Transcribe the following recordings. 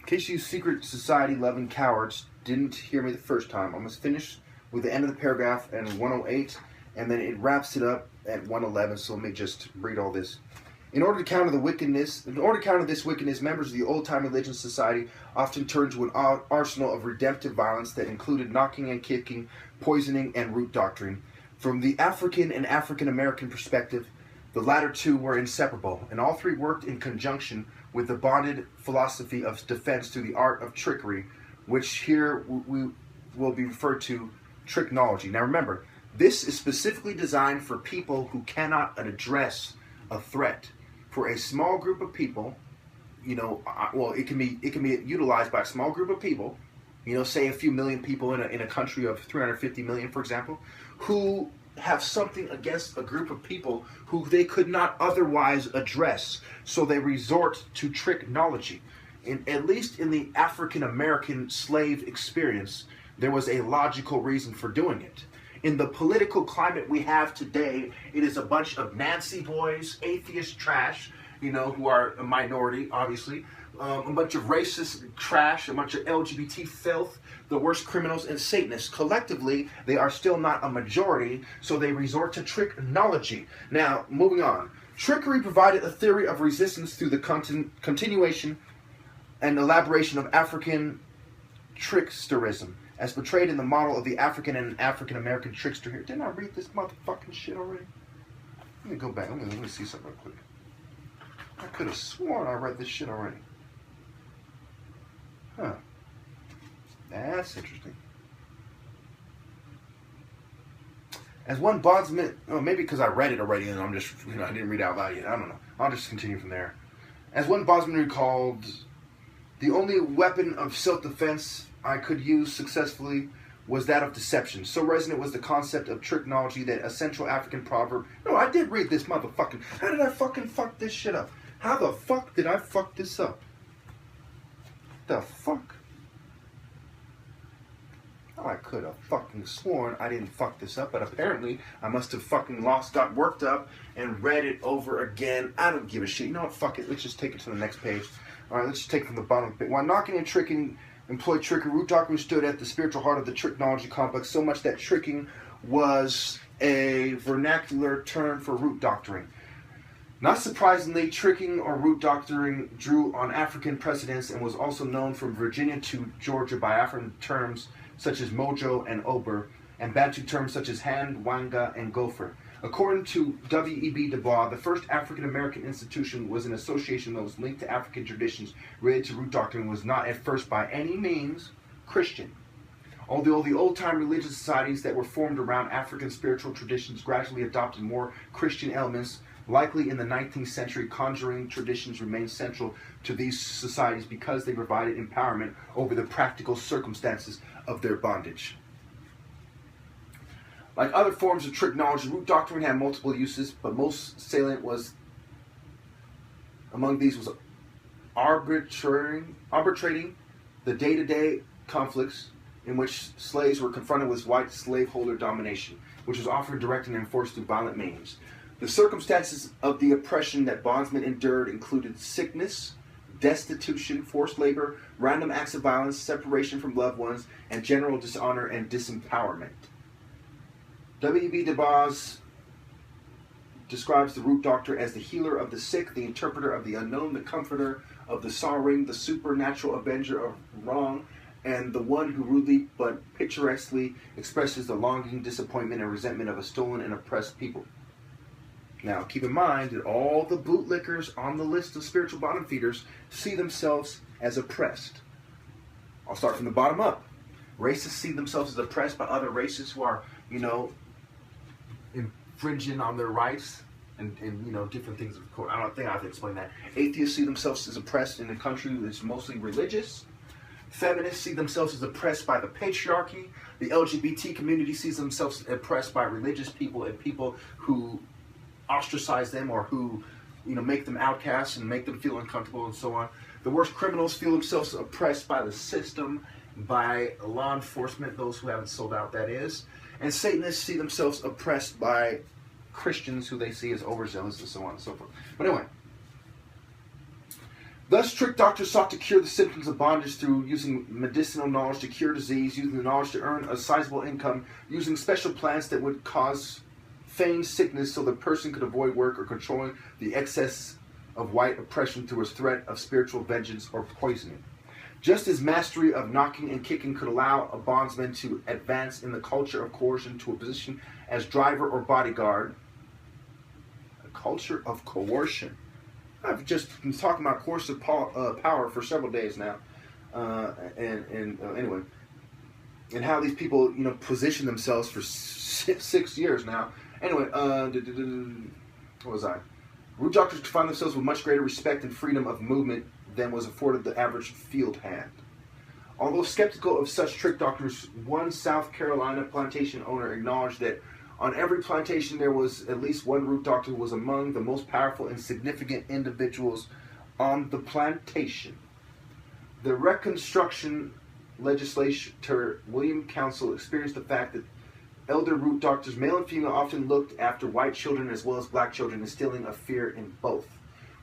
case you secret society loving cowards didn't hear me the first time, I must finish with the end of the paragraph and 108, and then it wraps it up at 111. So let me just read all this. In order to counter this wickedness, members of the old-time religious society often turned to an arsenal of redemptive violence that included knocking and kicking, poisoning, and root doctoring. From the African and African-American perspective, the latter two were inseparable, and all three worked in conjunction with the bonded philosophy of defense through the art of trickery, which here we will be referred to tricknology. Now remember, this is specifically designed for people who cannot address a threat. For a small group of people, well, it can be utilized by a small group of people, say a few million people in a country of 350 million, for example, who have something against a group of people who they could not otherwise address. So they resort to tricknology. At least in the African American slave experience, there was a logical reason for doing it. In the political climate we have today, it is a bunch of Nancy boys, atheist trash, who are a minority, obviously, a bunch of racist trash, a bunch of LGBT filth, the worst criminals, and Satanists. Collectively, they are still not a majority, so they resort to tricknology. Now, moving on. Trickery provided a theory of resistance through the continuation and elaboration of African tricksterism, as portrayed in the model of the African and African-American trickster here. Didn't I read this motherfucking shit already? Let me go back. Let me see something real quick. I could have sworn I read this shit already. Huh. That's interesting. As one bondsman, maybe because I read it already and I'm just, I didn't read it out loud yet. I don't know. I'll just continue from there. As one bondsman recalled, the only weapon of self-defense I could use successfully was that of deception. So resonant was the concept of tricknology that a Central African proverb... No, I did read this motherfucking... How did I fucking fuck this shit up? How the fuck did I fuck this up? The fuck? I could have fucking sworn I didn't fuck this up, but apparently I must have fucking got worked up and read it over again. I don't give a shit. You know what? Fuck it. Let's just take it to the next page. All right, let's just take it from the bottom of it. While knocking and tricking employed trickery, root doctrine stood at the spiritual heart of the tricknology complex, so much that tricking was a vernacular term for root doctoring. Not surprisingly, tricking or root doctoring drew on African precedents and was also known from Virginia to Georgia by African terms such as mojo and ober, and Bantu terms such as hand, wanga, and gopher. According to W.E.B. Du Bois, the first African-American institution was an association that was linked to African traditions related to root doctrine, was not at first by any means Christian. Although the old-time religious societies that were formed around African spiritual traditions gradually adopted more Christian elements, likely in the 19th century, conjuring traditions remained central to these societies because they provided empowerment over the practical circumstances of their bondage. Like other forms of tricknology, root doctrine had multiple uses, but most salient among these was arbitrating the day-to-day conflicts in which slaves were confronted with white slaveholder domination, which was often directed and enforced through violent means. The circumstances of the oppression that bondsmen endured included sickness, destitution, forced labor, random acts of violence, separation from loved ones, and general dishonor and disempowerment. W.E.B. Du Bois describes the root doctor as the healer of the sick, the interpreter of the unknown, the comforter of the sorrowing, the supernatural avenger of wrong, and the one who rudely but picturesquely expresses the longing, disappointment, and resentment of a stolen and oppressed people. Now, keep in mind that all the bootlickers on the list of spiritual bottom feeders see themselves as oppressed. I'll start from the bottom up. Racists see themselves as oppressed by other races who are, infringing on their rights and different things. Of course, I don't think I have to explain that. Atheists see themselves as oppressed in a country that's mostly religious. Feminists see themselves as oppressed by the patriarchy. The LGBT community sees themselves oppressed by religious people and people who ostracize them or who, make them outcasts and make them feel uncomfortable and so on. The worst criminals feel themselves oppressed by the system, by law enforcement, those who haven't sold out, that is. And Satanists see themselves oppressed by Christians who they see as overzealous and so on and so forth. But anyway, Thus, trick doctors sought to cure the symptoms of bondage through using medicinal knowledge to cure disease, using the knowledge to earn a sizable income, using special plants that would cause feigned sickness so the person could avoid work, or controlling the excess of white oppression through a threat of spiritual vengeance or poisoning. Just as mastery of knocking and kicking could allow a bondsman to advance in the culture of coercion to a position as driver or bodyguard, a culture of coercion. I've just been talking about coercive power for several days now, anyway, and how these people, position themselves for 6 years now. Anyway, what was I? Root doctors could find themselves with much greater respect and freedom of movement than was afforded the average field hand. Although skeptical of such trick doctors, one South Carolina plantation owner acknowledged that on every plantation there was at least one root doctor who was among the most powerful and significant individuals on the plantation. The Reconstruction legislator William Council experienced the fact that elder root doctors, male and female, often looked after white children as well as black children, instilling a fear in both.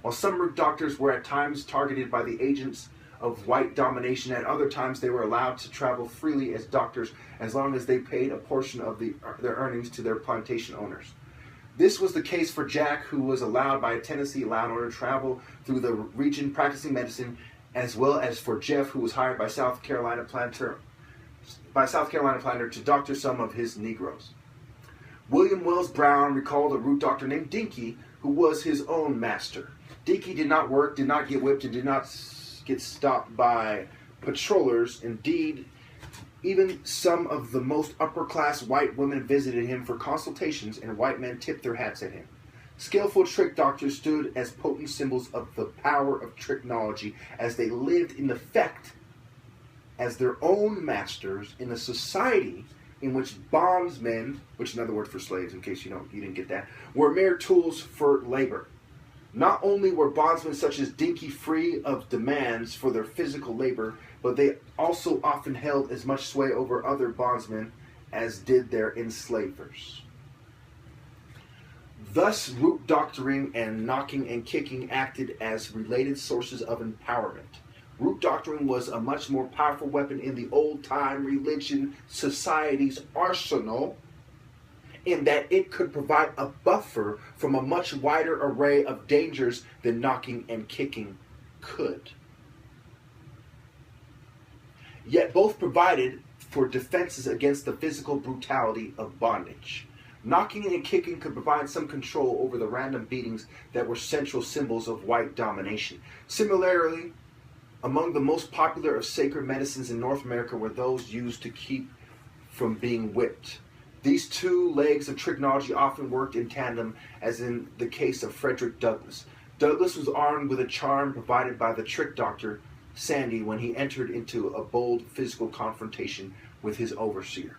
While some root doctors were at times targeted by the agents of white domination, at other times they were allowed to travel freely as doctors as long as they paid a portion of their earnings to their plantation owners. This was the case for Jack, who was allowed by a Tennessee landowner to travel through the region practicing medicine, as well as for Jeff, who was hired by South Carolina planter to doctor some of his Negroes. William Wells Brown recalled a root doctor named Dinky, who was his own master. Dinky did not work, did not get whipped, and did not get stopped by patrollers. Indeed, even some of the most upper-class white women visited him for consultations, and white men tipped their hats at him. Skillful trick doctors stood as potent symbols of the power of tricknology, as they lived in effect as their own masters in a society in which bondsmen, which is another word for slaves in case you didn't get that, were mere tools for labor. Not only were bondsmen such as Dinky free of demands for their physical labor, but they also often held as much sway over other bondsmen as did their enslavers. Thus, root doctoring and knocking and kicking acted as related sources of empowerment. Root doctoring was a much more powerful weapon in the old-time religion society's arsenal, in that it could provide a buffer from a much wider array of dangers than knocking and kicking could. Yet both provided for defenses against the physical brutality of bondage. Knocking and kicking could provide some control over the random beatings that were central symbols of white domination. Similarly, among the most popular of sacred medicines in North America were those used to keep from being whipped. These two legs of tricknology often worked in tandem, as in the case of Frederick Douglass. Douglass was armed with a charm provided by the trick doctor, Sandy, when he entered into a bold physical confrontation with his overseer.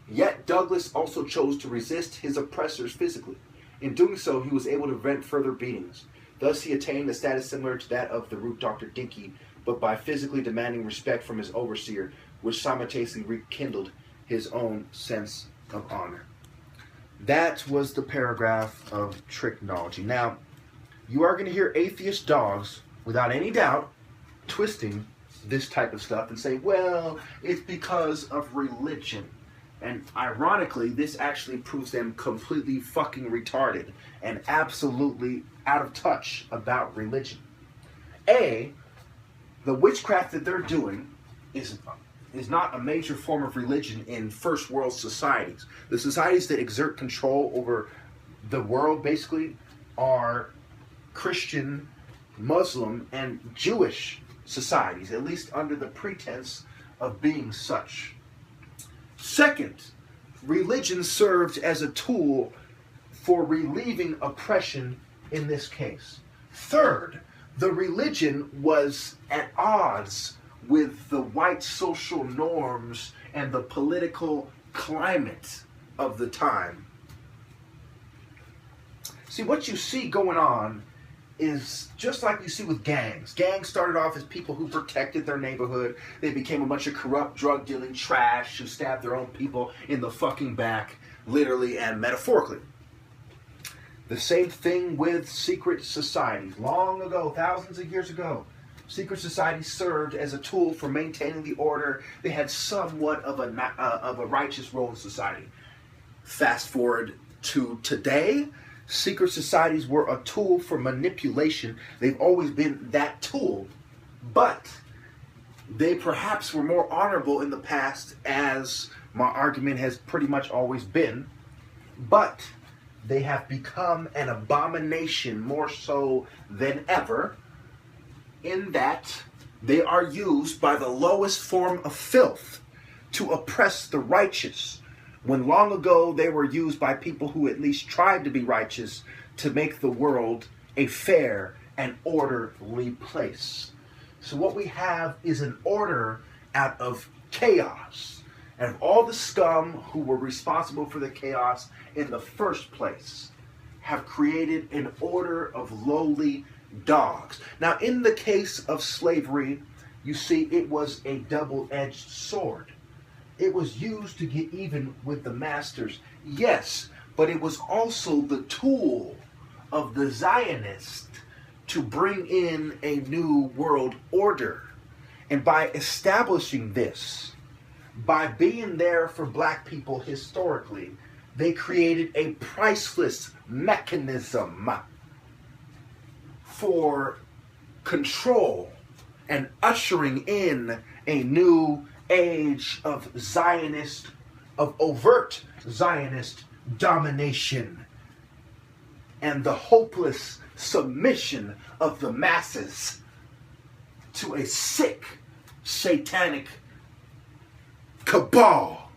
Yet Douglass also chose to resist his oppressors physically. In doing so, he was able to prevent further beatings. Thus, he attained a status similar to that of the root doctor Dinky, but by physically demanding respect from his overseer, which simultaneously rekindled his own sense of honor. That was the paragraph of tricknology. Now, you are going to hear atheist dogs, without any doubt, twisting this type of stuff and say, well, it's because of religion. And ironically, this actually proves them completely fucking retarded and absolutely out of touch about religion. The witchcraft that they're doing is not a major form of religion in first world societies. The societies that exert control over the world basically are Christian, Muslim, and Jewish societies, at least under the pretense of being such. Second, religion served as a tool for relieving oppression in this case. Third, the religion was at odds with the white social norms and the political climate of the time. See, what you see going on is just like you see with gangs. Gangs started off as people who protected their neighborhood. They became a bunch of corrupt, drug-dealing trash who stabbed their own people in the fucking back, literally and metaphorically. The same thing with secret societies. Long ago, thousands of years ago, secret societies served as a tool for maintaining the order. They had somewhat of a righteous role in society. Fast forward to today, secret societies were a tool for manipulation. They've always been that tool, but they perhaps were more honorable in the past, as my argument has pretty much always been, but they have become an abomination more so than ever, in that they are used by the lowest form of filth to oppress the righteous, when long ago they were used by people who at least tried to be righteous to make the world a fair and orderly place. So what we have is an order out of chaos, and of all the scum who were responsible for the chaos in the first place have created an order of lowly dogs. Now, in the case of slavery, you see, it was a double-edged sword. It was used to get even with the masters, yes, but it was also the tool of the Zionists to bring in a new world order. And by establishing this, by being there for black people historically, they created a priceless mechanism for control and ushering in a new age of Zionist, of overt Zionist domination, and the hopeless submission of the masses to a sick, satanic cabal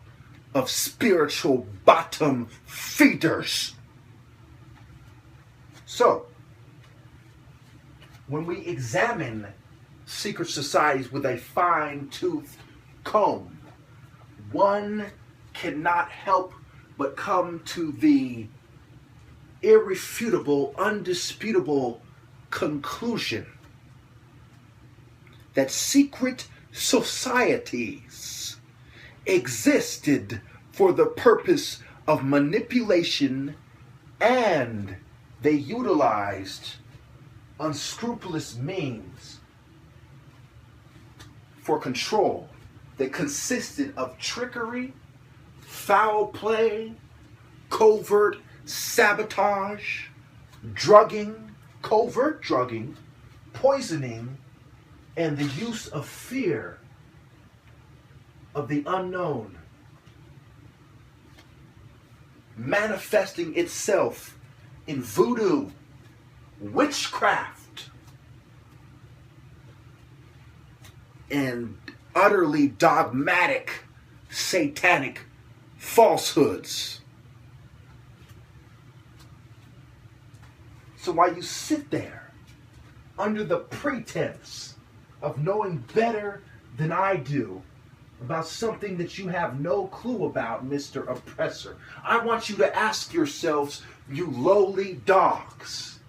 of spiritual bottom feeders. So, when we examine secret societies with a fine-toothed comb, one cannot help but come to the irrefutable, undisputable conclusion that secret societies existed for the purpose of manipulation, and they utilized unscrupulous means for control that consisted of trickery, foul play, covert sabotage, drugging, covert drugging, poisoning, and the use of fear of the unknown, manifesting itself in voodoo, witchcraft, and utterly dogmatic, satanic falsehoods. So while you sit there under the pretense of knowing better than I do about something that you have no clue about, Mr. Oppressor, I want you to ask yourselves, you lowly dogs,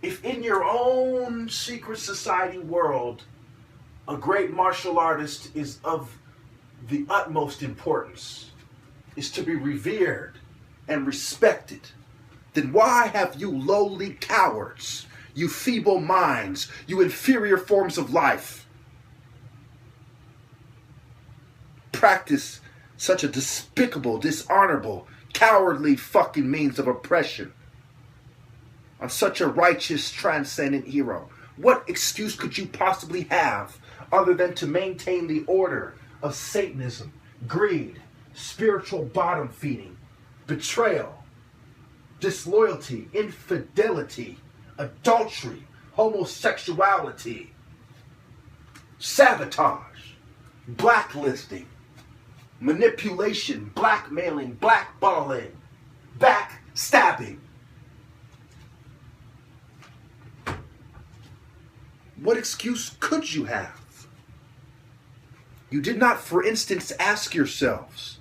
if in your own secret society world, a great martial artist is of the utmost importance, is to be revered and respected, then why have you lowly cowards, you feeble minds, you inferior forms of life, practice such a despicable, dishonorable, cowardly fucking means of oppression on such a righteous, transcendent hero? What excuse could you possibly have other than to maintain the order of Satanism, greed, spiritual bottom feeding, betrayal, disloyalty, infidelity, adultery, homosexuality, sabotage, blacklisting, manipulation, blackmailing, blackballing, backstabbing? What excuse could you have? You did not, for instance, ask yourselves,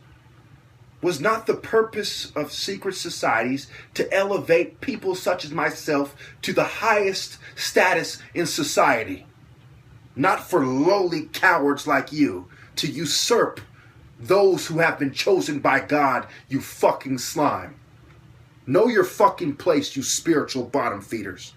was not the purpose of secret societies to elevate people such as myself to the highest status in society? Not for lowly cowards like you to usurp those who have been chosen by God, you fucking slime. Know your fucking place, you spiritual bottom feeders.